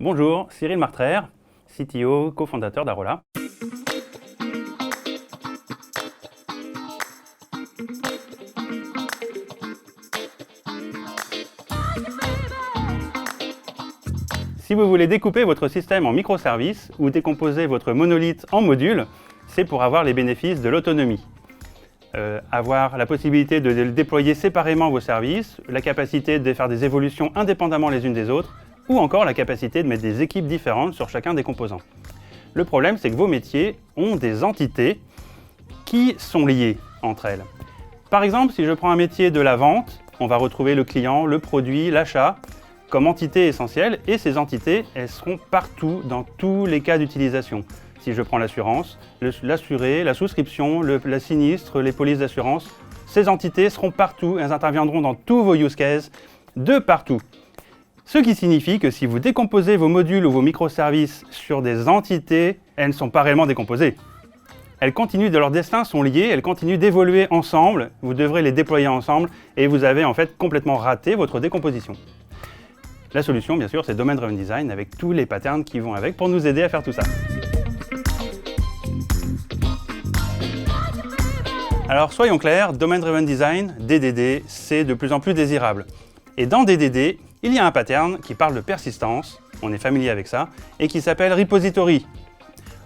Bonjour, Cyril Martrer, CTO, cofondateur d'Arola. Si vous voulez découper votre système en microservices ou décomposer votre monolithe en modules, c'est pour avoir les bénéfices de l'autonomie. Avoir la possibilité de déployer séparément vos services, la capacité de faire des évolutions indépendamment les unes des autres, ou encore la capacité de mettre des équipes différentes sur chacun des composants. Le problème, c'est que vos métiers ont des entités qui sont liées entre elles. Par exemple, si je prends un métier de la vente, on va retrouver le client, le produit, l'achat comme entité essentielle, et ces entités, elles seront partout dans tous les cas d'utilisation. Si je prends l'assurance, l'assuré, la souscription, la sinistre, les polices d'assurance, ces entités seront partout, elles interviendront dans tous vos use cases, de partout. Ce qui signifie que si vous décomposez vos modules ou vos microservices sur des entités, elles ne sont pas réellement décomposées. Elles continuent, leurs destins sont liés, elles continuent d'évoluer ensemble, vous devrez les déployer ensemble et vous avez en fait complètement raté votre décomposition. La solution, bien sûr, c'est Domain Driven Design avec tous les patterns qui vont avec pour nous aider à faire tout ça. Alors soyons clairs, Domain Driven Design, DDD, c'est de plus en plus désirable. Et dans DDD, il y a un pattern qui parle de persistance, on est familier avec ça, et qui s'appelle Repository.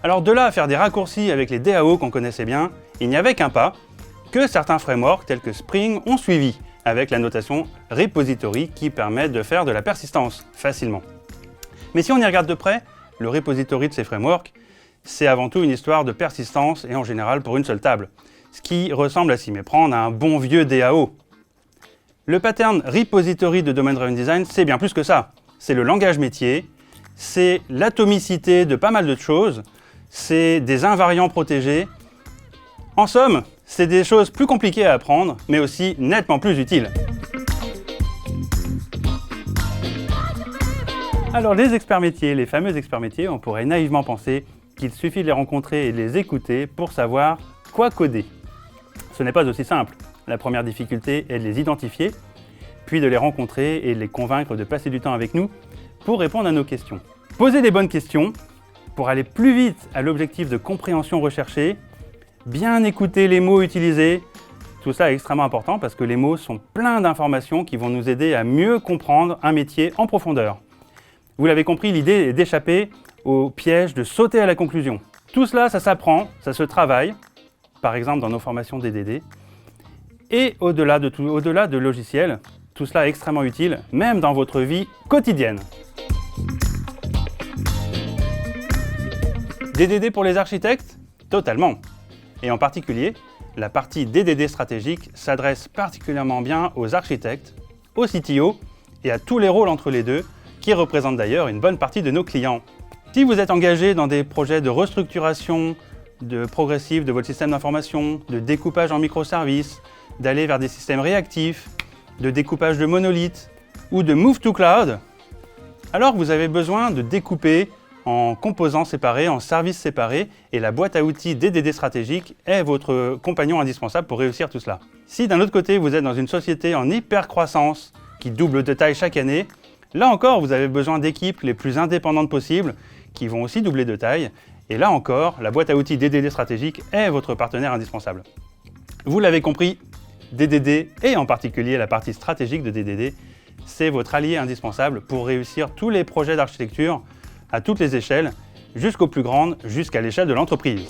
Alors de là à faire des raccourcis avec les DAO qu'on connaissait bien, il n'y avait qu'un pas, que certains frameworks tels que Spring ont suivi, avec la notation Repository qui permet de faire de la persistance facilement. Mais si on y regarde de près, le repository de ces frameworks, c'est avant tout une histoire de persistance et en général pour une seule table, ce qui ressemble à s'y méprendre à un bon vieux DAO. Le pattern repository de Domain Driven Design, c'est bien plus que ça. C'est le langage métier, c'est l'atomicité de pas mal de choses, c'est des invariants protégés. En somme, c'est des choses plus compliquées à apprendre, mais aussi nettement plus utiles. Alors les experts métiers, les fameux experts métiers, on pourrait naïvement penser qu'il suffit de les rencontrer et de les écouter pour savoir quoi coder. Ce n'est pas aussi simple. La première difficulté est de les identifier, puis de les rencontrer et de les convaincre de passer du temps avec nous pour répondre à nos questions. Poser les bonnes questions pour aller plus vite à l'objectif de compréhension recherché, bien écouter les mots utilisés, tout ça est extrêmement important parce que les mots sont pleins d'informations qui vont nous aider à mieux comprendre un métier en profondeur. Vous l'avez compris, l'idée est d'échapper au piège de sauter à la conclusion. Tout cela, ça s'apprend, ça se travaille, par exemple dans nos formations DDD. Et au-delà de logiciels, tout cela est extrêmement utile, même dans votre vie quotidienne. DDD pour les architectes? Totalement. Et en particulier, la partie DDD stratégique s'adresse particulièrement bien aux architectes, aux CTO et à tous les rôles entre les deux, qui représentent d'ailleurs une bonne partie de nos clients. Si vous êtes engagé dans des projets de restructuration progressive de votre système d'information, de découpage en microservices, d'aller vers des systèmes réactifs, de découpage de monolithes ou de move to cloud, alors vous avez besoin de découper en composants séparés, en services séparés, et la boîte à outils DDD stratégique est votre compagnon indispensable pour réussir tout cela. Si d'un autre côté vous êtes dans une société en hyper croissance qui double de taille chaque année, là encore vous avez besoin d'équipes les plus indépendantes possibles qui vont aussi doubler de taille, et là encore la boîte à outils DDD stratégique est votre partenaire indispensable. Vous l'avez compris, DDD, et en particulier la partie stratégique de DDD, c'est votre allié indispensable pour réussir tous les projets d'architecture à toutes les échelles, jusqu'aux plus grandes, jusqu'à l'échelle de l'entreprise.